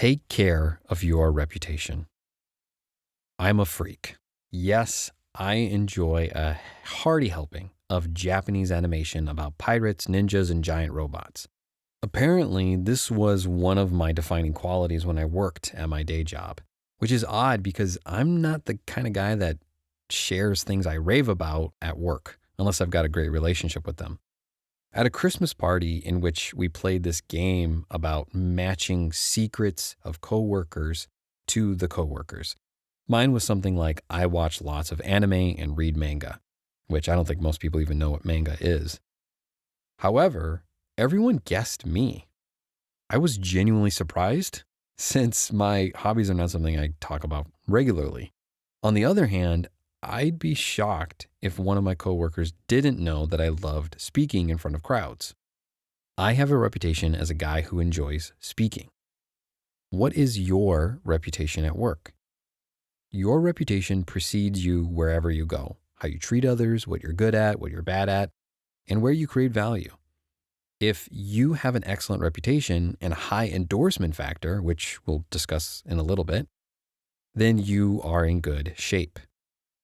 Take care of your reputation. I'm a freak. Yes, I enjoy a hearty helping of Japanese animation about pirates, ninjas, and giant robots. Apparently, this was one of my defining qualities when I worked at my day job, which is odd because I'm not the kind of guy that shares things I rave about at work, unless I've got a great relationship with them. At a Christmas party in which we played this game about matching secrets of coworkers to the coworkers. Mine was something like I watch lots of anime and read manga, which I don't think most people even know what manga is. However, everyone guessed me. I was genuinely surprised since my hobbies are not something I talk about regularly. On the other hand, I'd be shocked if one of my coworkers didn't know that I loved speaking in front of crowds. I have a reputation as a guy who enjoys speaking. What is your reputation at work? Your reputation precedes you wherever you go, how you treat others, what you're good at, what you're bad at, and where you create value. If you have an excellent reputation and a high endorsement factor, which we'll discuss in a little bit, then you are in good shape.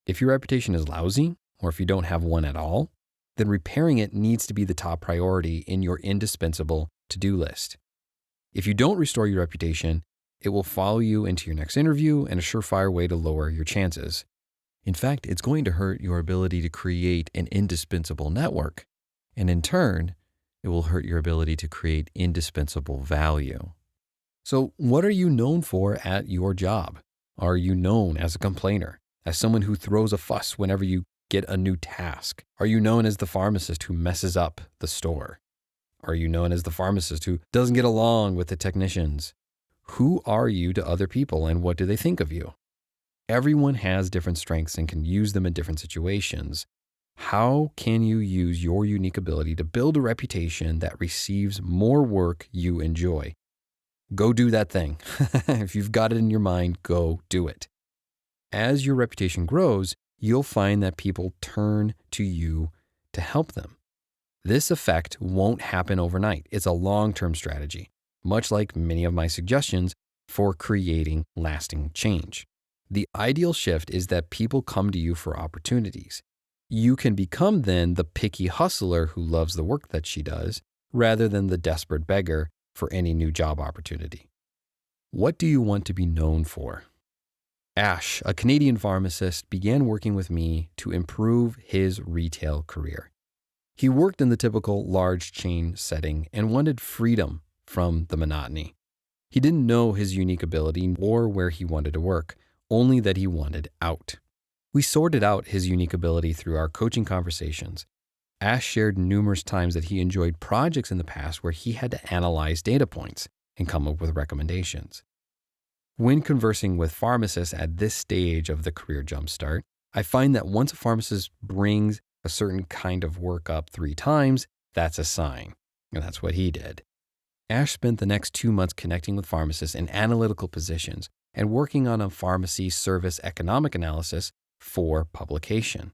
If your reputation is lousy, or if you don't have one at all, then repairing it needs to be the top priority in your indispensable to-do list. If you don't restore your reputation, it will follow you into your next interview and a surefire way to lower your chances. In fact, it's going to hurt your ability to create an indispensable network, and in turn, it will hurt your ability to create indispensable value. So, what are you known for at your job? Are you known as a complainer? As someone who throws a fuss whenever you get a new task? Are you known as the pharmacist who messes up the store? Are you known as the pharmacist who doesn't get along with the technicians? Who are you to other people and what do they think of you? Everyone has different strengths and can use them in different situations. How can you use your unique ability to build a reputation that receives more work you enjoy? Go do that thing. If you've got it in your mind, go do it. As your reputation grows, you'll find that people turn to you to help them. This effect won't happen overnight. It's a long-term strategy, much like many of my suggestions for creating lasting change. The ideal shift is that people come to you for opportunities. You can become then the picky hustler who loves the work that she does, rather than the desperate beggar for any new job opportunity. What do you want to be known for? Ash, a Canadian pharmacist, began working with me to improve his retail career. He worked in the typical large chain setting and wanted freedom from the monotony. He didn't know his unique ability or where he wanted to work, only that he wanted out. We sorted out his unique ability through our coaching conversations. Ash shared numerous times that he enjoyed projects in the past where he had to analyze data points and come up with recommendations. When conversing with pharmacists at this stage of the career jumpstart, I find that once a pharmacist brings a certain kind of work up 3 times, that's a sign. And that's what he did. Ash spent the next 2 months connecting with pharmacists in analytical positions and working on a pharmacy service economic analysis for publication.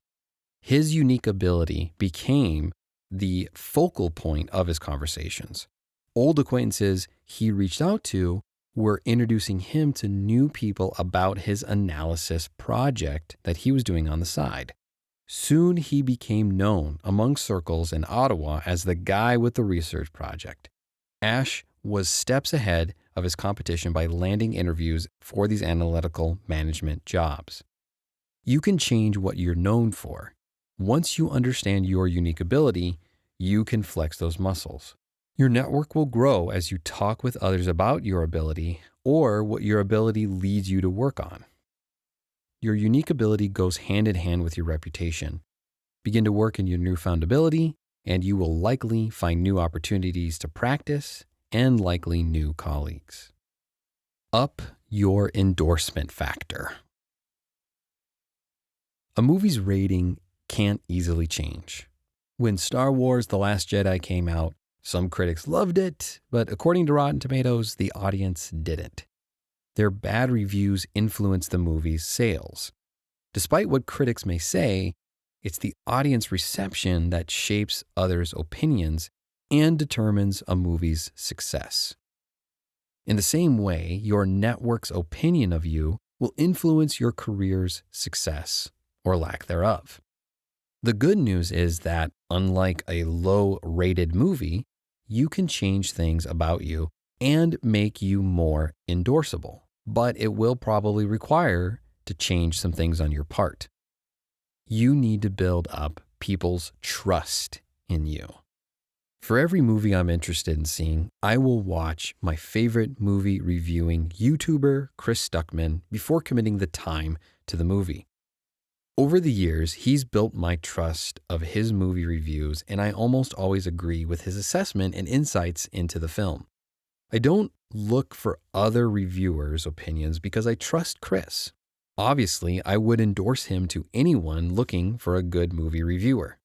His unique ability became the focal point of his conversations. Old acquaintances he reached out to were introducing him to new people about his analysis project that he was doing on the side. Soon he became known among circles in Ottawa as the guy with the research project. Ash was steps ahead of his competition by landing interviews for these analytical management jobs. You can change what you're known for. Once you understand your unique ability, you can flex those muscles. Your network will grow as you talk with others about your ability or what your ability leads you to work on. Your unique ability goes hand in hand with your reputation. Begin to work in your newfound ability, and you will likely find new opportunities to practice and likely new colleagues. Up your endorsement factor. A movie's rating can't easily change. When Star Wars: The Last Jedi came out, some critics loved it, but according to Rotten Tomatoes, the audience didn't. Their bad reviews influenced the movie's sales. Despite what critics may say, it's the audience reception that shapes others' opinions and determines a movie's success. In the same way, your network's opinion of you will influence your career's success or lack thereof. The good news is that, unlike a low-rated movie, you can change things about you and make you more endorsable, but it will probably require to change some things on your part. You need to build up people's trust in you. For every movie I'm interested in seeing, I will watch my favorite movie reviewing YouTuber, Chris Stuckman, before committing the time to the movie. Over the years, he's built my trust of his movie reviews, and I almost always agree with his assessment and insights into the film. I don't look for other reviewers' opinions because I trust Chris. Obviously, I would endorse him to anyone looking for a good movie reviewer.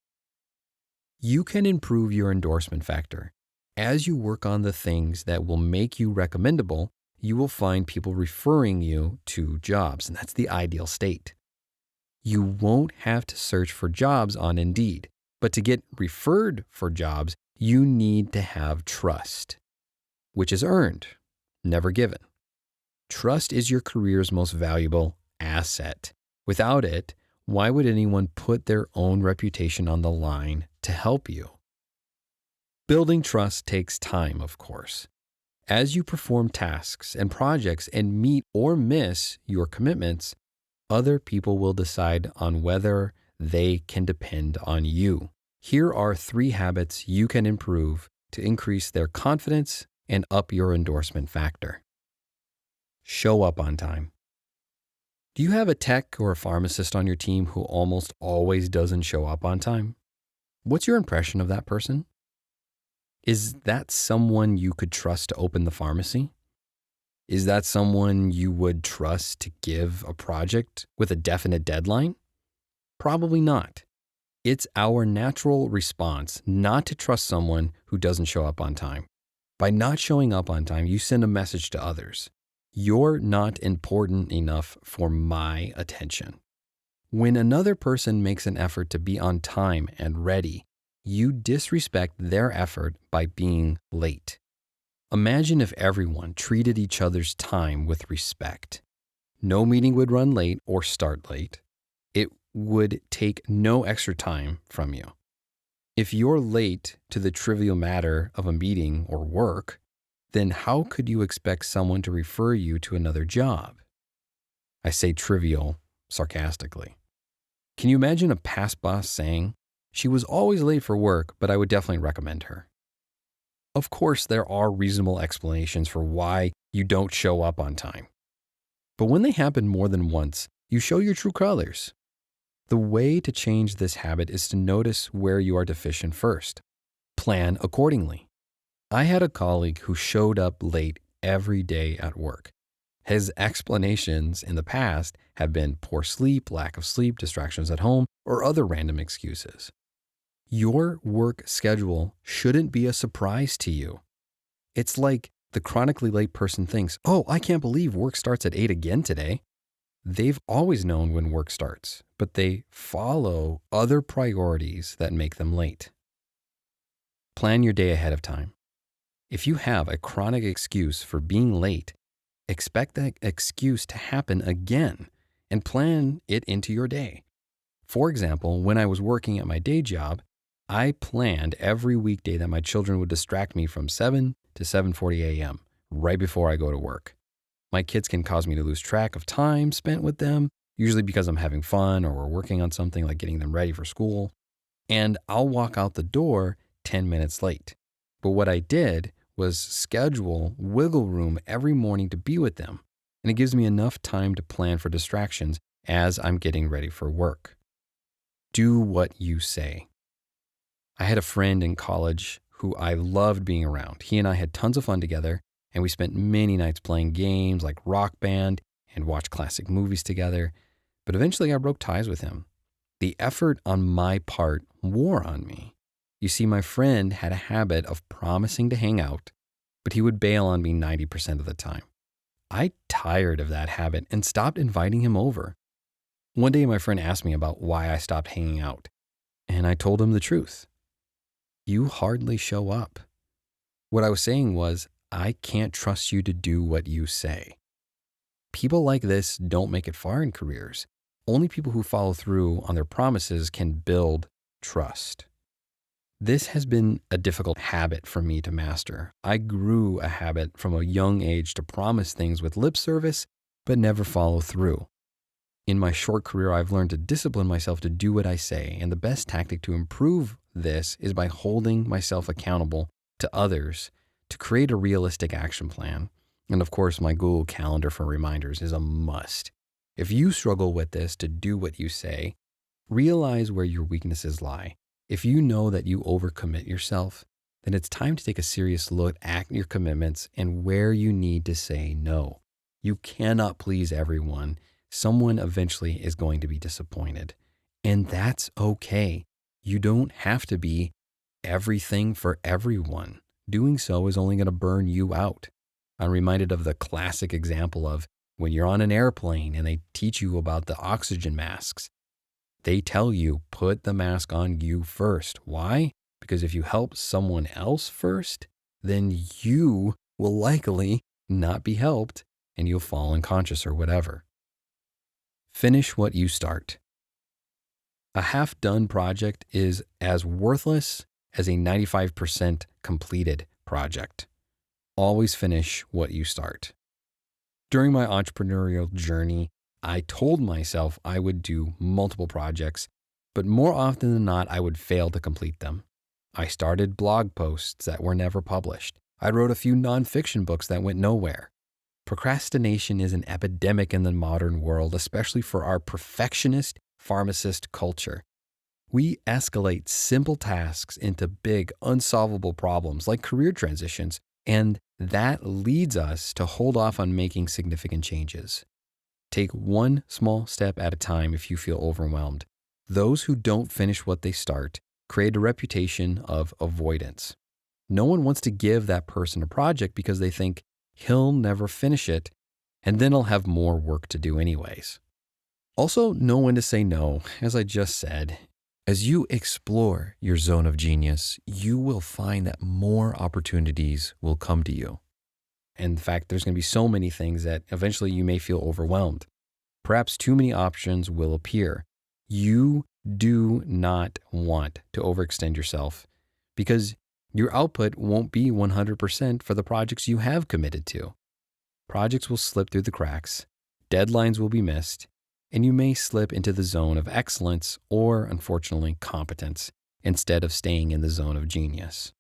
You can improve your endorsement factor. As you work on the things that will make you recommendable, you will find people referring you to jobs, and that's the ideal state. You won't have to search for jobs on Indeed, but to get referred for jobs, you need to have trust, which is earned, never given. Trust is your career's most valuable asset. Without it, why would anyone put their own reputation on the line to help you? Building trust takes time, of course. As you perform tasks and projects and meet or miss your commitments, other people will decide on whether they can depend on you. Here are 3 habits you can improve to increase their confidence and up your endorsement factor. Show up on time. Do you have a tech or a pharmacist on your team who almost always doesn't show up on time? What's your impression of that person? Is that someone you could trust to open the pharmacy? Is that someone you would trust to give a project with a definite deadline? Probably not. It's our natural response not to trust someone who doesn't show up on time. By not showing up on time, you send a message to others. You're not important enough for my attention. When another person makes an effort to be on time and ready, you disrespect their effort by being late. Imagine if everyone treated each other's time with respect. No meeting would run late or start late. It would take no extra time from you. If you're late to the trivial matter of a meeting or work, then how could you expect someone to refer you to another job? I say trivial sarcastically. Can you imagine a past boss saying, "She was always late for work, but I would definitely recommend her"? Of course, there are reasonable explanations for why you don't show up on time. But when they happen more than once, you show your true colors. The way to change this habit is to notice where you are deficient first. Plan accordingly. I had a colleague who showed up late every day at work. His explanations in the past have been poor sleep, lack of sleep, distractions at home, or other random excuses. Your work schedule shouldn't be a surprise to you. It's like the chronically late person thinks, "Oh, I can't believe work starts at 8 again today." They've always known when work starts, but they follow other priorities that make them late. Plan your day ahead of time. If you have a chronic excuse for being late, expect that excuse to happen again and plan it into your day. For example, when I was working at my day job, I planned every weekday that my children would distract me from 7 to 7:40 a.m. right before I go to work. My kids can cause me to lose track of time spent with them, usually because I'm having fun or we're working on something like getting them ready for school, and I'll walk out the door 10 minutes late. But what I did was schedule wiggle room every morning to be with them, and it gives me enough time to plan for distractions as I'm getting ready for work. Do what you say. I had a friend in college who I loved being around. He and I had tons of fun together, and we spent many nights playing games like Rock Band and watched classic movies together. But eventually I broke ties with him. The effort on my part wore on me. You see, my friend had a habit of promising to hang out, but he would bail on me 90% of the time. I tired of that habit and stopped inviting him over. One day my friend asked me about why I stopped hanging out, and I told him the truth. You hardly show up. What I was saying was, I can't trust you to do what you say. People like this don't make it far in careers. Only people who follow through on their promises can build trust. This has been a difficult habit for me to master. I grew a habit from a young age to promise things with lip service, but never follow through. In my short career, I've learned to discipline myself to do what I say, and the best tactic to improve this is by holding myself accountable to others to create a realistic action plan. And of course, my Google Calendar for reminders is a must. If you struggle with this to do what you say, realize where your weaknesses lie. If you know that you overcommit yourself, then it's time to take a serious look at your commitments and where you need to say no. You cannot please everyone. Someone eventually is going to be disappointed. And that's okay. You don't have to be everything for everyone. Doing so is only going to burn you out. I'm reminded of the classic example of when you're on an airplane and they teach you about the oxygen masks. They tell you, put the mask on you first. Why? Because if you help someone else first, then you will likely not be helped and you'll fall unconscious or whatever. Finish what you start. A half-done project is as worthless as a 95% completed project. Always finish what you start. During my entrepreneurial journey, I told myself I would do multiple projects, but more often than not, I would fail to complete them. I started blog posts that were never published. I wrote a few nonfiction books that went nowhere. Procrastination is an epidemic in the modern world, especially for our perfectionist pharmacist culture. We escalate simple tasks into big, unsolvable problems like career transitions, and that leads us to hold off on making significant changes. Take one small step at a time if you feel overwhelmed. Those who don't finish what they start create a reputation of avoidance. No one wants to give that person a project because they think he'll never finish it, and then he'll have more work to do anyways. Also, know when to say no, as I just said. As you explore your zone of genius, you will find that more opportunities will come to you. In fact, there's going to be so many things that eventually you may feel overwhelmed. Perhaps too many options will appear. You do not want to overextend yourself because your output won't be 100% for the projects you have committed to. Projects will slip through the cracks, deadlines will be missed, and you may slip into the zone of excellence or, unfortunately, competence instead of staying in the zone of genius.